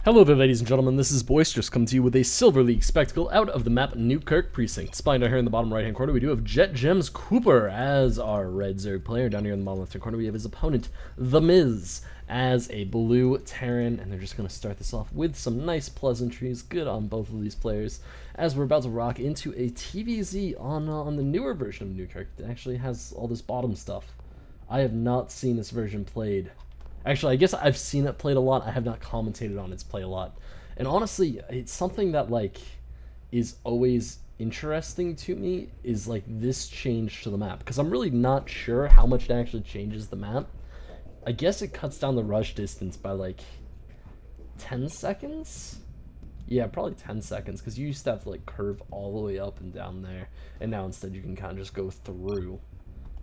Hello there, ladies and gentlemen, this is Boisterous, coming to you with a Silver League spectacle out of the map Newkirk Precinct. Spying down here in the bottom right-hand corner, we do have Jet Gems Kuyper as our red Zerg player. Down here in the bottom left-hand corner, we have his opponent, TheMizz, as a blue Terran, and they're just going to start this off with some nice pleasantries, good on both of these players, as we're about to rock into a TVZ on the newer version of Newkirk that actually has all this bottom stuff. I have not seen this version played. Actually, I guess I've seen it played a lot. I have not commentated on its play a lot. And honestly, it's something that, like, is always interesting to me, is, like, this change to the map. Because I'm really not sure how much it actually changes the map. I guess it cuts down the rush distance by, like, 10 seconds? Yeah, probably 10 seconds, because you used to have to, like, curve all the way up and down there. And now instead you can kind of just go through.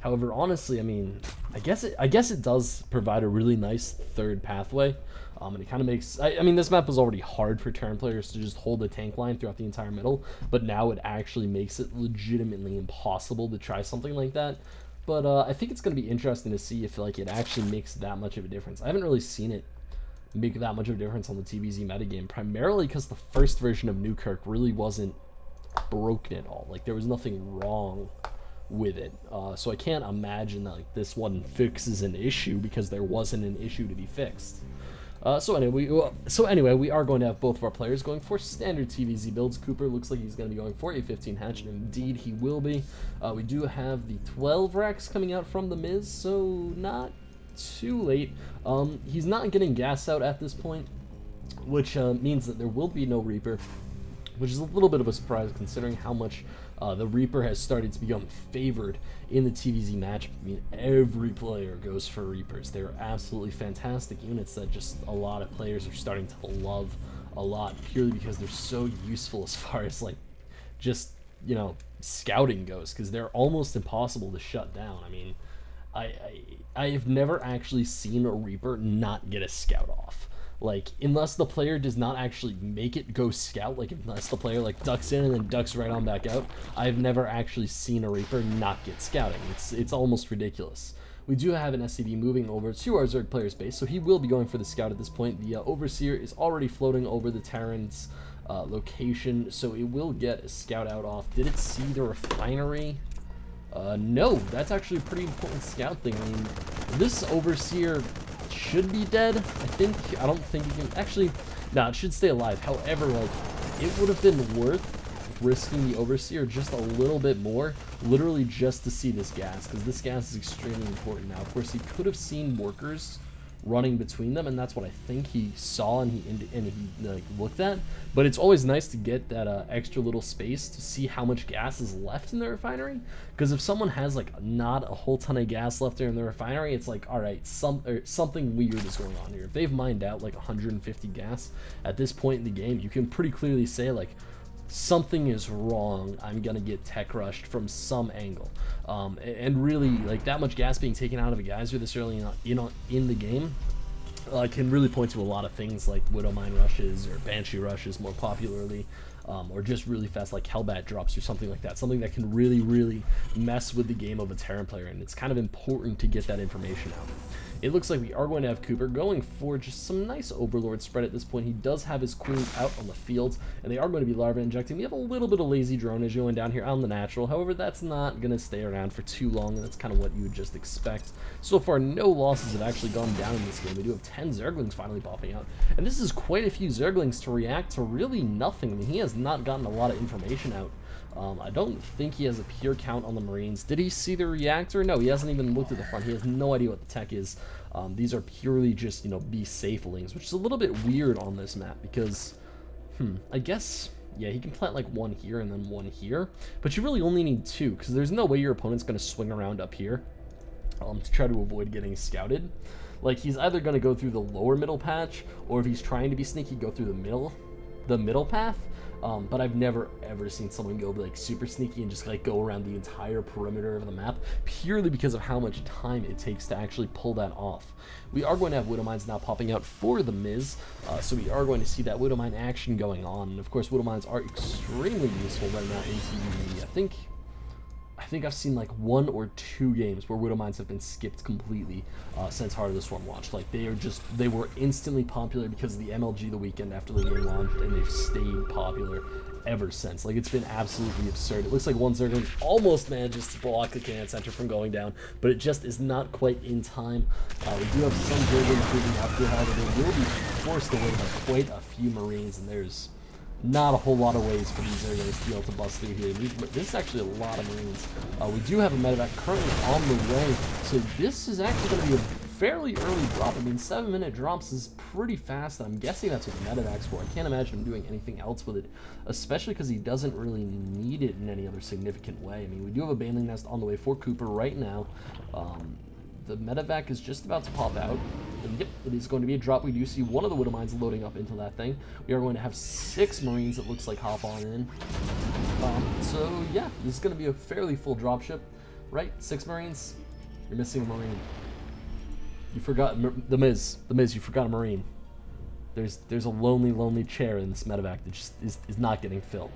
However, honestly, I mean, I guess it does provide a really nice third pathway, and it kind of makes. I mean, this map was already hard for Terran players to just hold the tank line throughout the entire middle, but now it actually makes it legitimately impossible to try something like that. But I think it's going to be interesting to see if it actually makes that much of a difference. I haven't really seen it make that much of a difference on the TVZ metagame, primarily because the first version of Newkirk really wasn't broken at all. Like, there was nothing wrong with it, so I can't imagine that this one fixes an issue because there wasn't an issue to be fixed. So anyway, we are going to have both of our players going for standard TVZ builds. Kuyper looks like he's going to be going for a 15 hatch, and indeed he will be. We do have the 12 racks coming out from TheMizz, so not too late. He's not getting gas out at this point, which means that there will be no Reaper, which is a little bit of a surprise considering how much the Reaper has started to become favored in the TVZ match. I mean, every player goes for Reapers. They're absolutely fantastic units that just a lot of players are starting to love a lot, purely because they're so useful as far as, like, just, you know, scouting goes, because they're almost impossible to shut down. I mean, I have never actually seen a Reaper not get a scout off. Like, unless the player does not actually make it go scout, like, unless the player, like, ducks in and then ducks right on back out, I've never actually seen a Reaper not get scouting. It's almost ridiculous. We do have an SCV moving over to our Zerg player's base, so he will be going for the scout at this point. The Overseer is already floating over the Terran's location, so it will get a scout out off. Did it see the refinery? No, that's actually a pretty important scout thing. I mean, this Overseer should be dead. I don't think he can actually. No, it should stay alive. However, like, it would have been worth risking the Overseer just a little bit more, literally just to see this gas, because this gas is extremely important. Now, of course, he could have seen workers running between them, and that's what I think he saw and he like looked at. But it's always nice to get that extra little space to see how much gas is left in the refinery, because if someone has, like, not a whole ton of gas left there in the refinery, it's like, all right, something weird is going on here. If they've mined out like 150 gas at this point in the game, you can pretty clearly say, like, something is wrong. I'm gonna get tech rushed from some angle, and really, like, that much gas being taken out of a geyser this early in the game can really point to a lot of things, like Widow Mine rushes or Banshee rushes more popularly, or just really fast, like, Hellbat drops or something like that, something that can really mess with the game of a Terran player, and it's kind of important to get that information out. It looks like we are going to have Kuyper going for just some nice Overlord spread at this point. He does have his queens out on the field, and they are going to be larva injecting. We have a little bit of lazy dronage going down here on the natural. However, that's not going to stay around for too long, and that's kind of what you would just expect. So far, no losses have actually gone down in this game. We do have 10 Zerglings finally popping out, and this is quite a few Zerglings to react to really nothing. I mean, he has not gotten a lot of information out. I don't think he has a pure count on the Marines. Did he see the reactor? No, he hasn't even looked at the front. He has no idea what the tech is. These are purely just, you know, be safelings, which is a little bit weird on this map because, I guess, yeah, he can plant like one here and then one here, but you really only need two, because there's no way your opponent's going to swing around up here to try to avoid getting scouted. Like, he's either going to go through the lower middle patch, or if he's trying to be sneaky, go through the middle path. But I've never ever seen someone go, like, super sneaky and just, like, go around the entire perimeter of the map, purely because of how much time it takes to actually pull that off. We are going to have Widow Mines now popping out for TheMizz, so we are going to see that Widow Mine action going on. And of course, Widow Mines are extremely useful right now in TVZ. I I think I've seen like 1 or 2 games where Widow Mines have been skipped completely since Heart of the Storm launched. Like they were instantly popular because of the MLG the weekend after the game launched, and they've stayed popular ever since. Like, it's been absolutely absurd. It looks like one Zergling almost manages to block the Command Center from going down, but it just is not quite in time. We do have some Zerglings moving up here, however, they will be forced away by quite a few Marines, and there's not a whole lot of ways for these Zerglings to be able to bust through here. This is actually a lot of Marines. We do have a medevac currently on the way, so this is actually going to be a fairly early drop. I mean, 7-minute drops is pretty fast, and I'm guessing that's what the medevac's for. I can't imagine him doing anything else with it, especially because he doesn't really need it in any other significant way. I mean, we do have a Baneling Nest on the way for Kuyper right now. The medevac is just about to pop out. And yep, it is going to be a drop. We do see one of the Widow Mines loading up into that thing. We are going to have 6 Marines, it looks like, hop on in. So yeah, this is going to be a fairly full dropship, right? 6 Marines. You're missing a Marine. You forgot TheMizz, you forgot a Marine. There's a lonely chair in this medevac that just is not getting filled.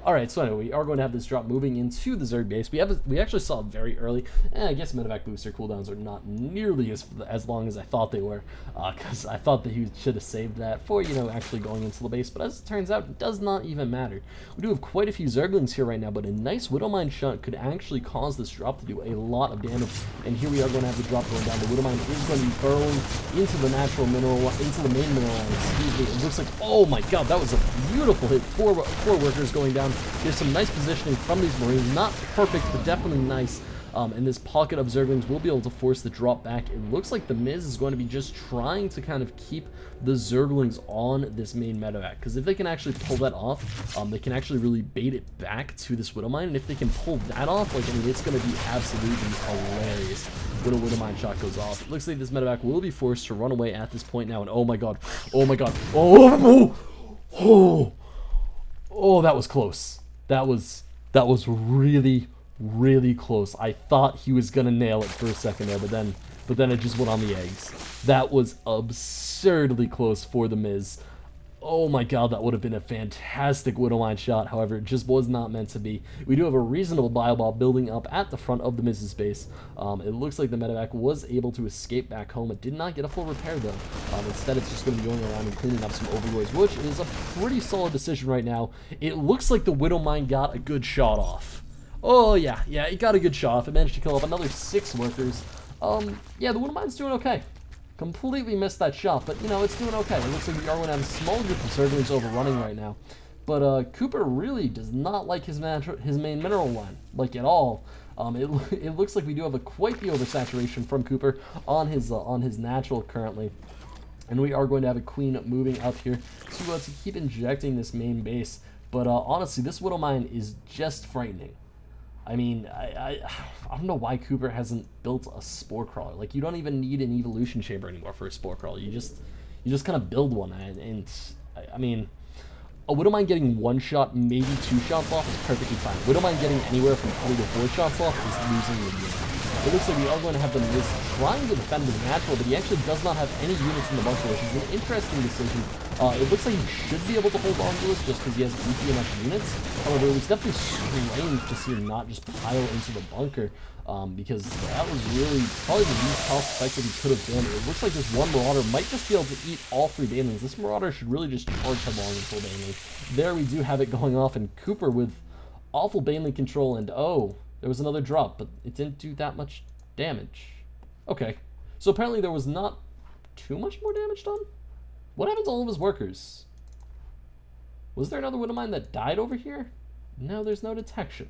Alright, so anyway, we are going to have this drop moving into the Zerg base. We actually saw it very early. I guess medevac booster cooldowns are not nearly as long as I thought they were, because I thought that he should have saved that for, you know, actually going into the base, but as it turns out, it does not even matter. We do have quite a few Zerglings here right now, but a nice Widow Mine shot could actually cause this drop to do a lot of damage, and here we are going to have the drop going down. The Widow Mine is going to be burrowing into the natural mineral, into the main mineral line. Excuse me. It looks like, oh my god, that was a beautiful hit. Four workers going down. There's some nice positioning from these Marines. Not perfect, but definitely nice. And this pocket of Zerglings will be able to force the drop back. It looks like TheMizz is going to be just trying to kind of keep the Zerglings on this main medevac, because if they can actually pull that off, they can actually really bait it back to this Widow Mine, and if they can pull that off, like, I mean, it's going to be absolutely hilarious when a Widow Mine shot goes off. It looks like this medevac will be forced to run away at this point now, and oh my god, oh my god, oh, that was close. That was really, really close. I thought he was gonna nail it for a second there, but then it just went on the eggs. That was absurdly close for TheMizz. Oh my god, that would have been a fantastic Widow Mine shot. However, it just was not meant to be. We do have a reasonable bioball building up at the front of TheMizz's base. It looks like the medevac was able to escape back home. It did not get a full repair though. Instead, it's just going to be going around and cleaning up some overlords, which is a pretty solid decision right now. It looks like the Widow Mine got a good shot off. Oh yeah, it got a good shot off. It managed to kill off another 6 workers. Yeah, the Widow Mine's doing okay. Completely missed that shot, but, you know, it's doing okay. It looks like we are going to have a small group of Zerglings overrunning right now. But Kuyper really does not like his main mineral line, like, at all. It looks like we do have quite the oversaturation from Kuyper on his natural currently. And we are going to have a Queen moving up here to keep injecting this main base. But honestly, this Widow Mine is just frightening. I mean, I don't know why Kuyper hasn't built a Spore Crawler. Like, you don't even need an Evolution Chamber anymore for a Spore Crawler. You just kind of build one, and I mean, a Widow Mine getting 1 shot, maybe 2 shots off is perfectly fine. Widow Mine getting anywhere from 3 to 4 shots off is losing the game. It looks like we are going to have TheMizz trying to defend with natural, but he actually does not have any units in the bunker, which is an interesting decision. It looks like he should be able to hold on to this just because he has beefy enough units. However, it was definitely strange to see him not just pile into the bunker, because that was really probably the least cost effective he could have been. It looks like this one Marauder might just be able to eat all 3 Banelings. This Marauder should really just charge headlong into a Baneling. There we do have it going off, and Kuyper with awful Baneling control, and oh, there was another drop, but it didn't do that much damage. Okay, so apparently there was not too much more damage done? What happened to all of his workers? Was there another Widow Mine that died over here? No, there's no detection.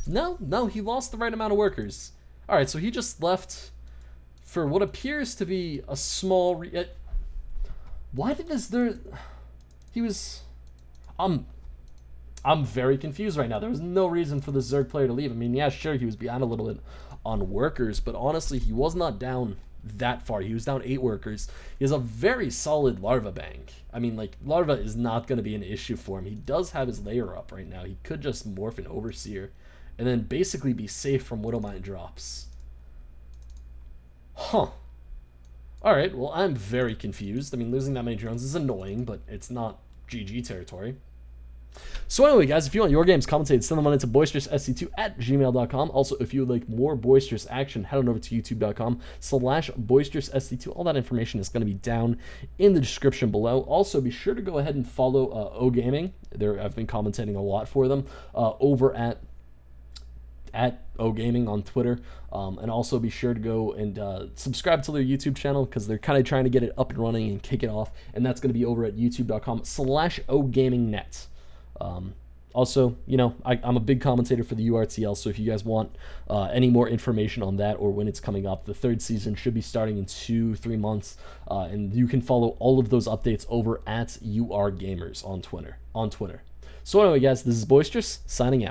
No, he lost the right amount of workers. Alright, so he just left for what appears to be a small... why did this... He was... I'm very confused right now. There was no reason for the Zerg player to leave. I mean, yeah, sure, he was behind a little bit on workers, but honestly, he was not down that far. He was down 8 workers. He has a very solid larva bank. I mean, like, larva is not going to be an issue for him. He does have his layer up right now. He could just morph an overseer and then basically be safe from Widow Mine drops. Huh. Alright, well, I'm very confused. I mean, losing that many drones is annoying, but it's not GG territory. So anyway, guys, if you want your games commentated, send them on into boisteroussc2@gmail.com. Also, if you would like more boisterous action, head on over to youtube.com/boisteroussc2. All that information is going to be down in the description below. Also, be sure to go ahead and follow O Gaming. I've been commentating a lot for them over at O Gaming on Twitter, and also be sure to go and subscribe to their YouTube channel, because they're kind of trying to get it up and running and kick it off, and that's going to be over at youtube.com/ogamingnet. Also, you know, I'm a big commentator for the URTL, so if you guys want any more information on that or when it's coming up, the 3rd season should be starting in 2-3 months, and you can follow all of those updates over at UR Gamers on Twitter. So anyway, guys, this is Boisterous signing out.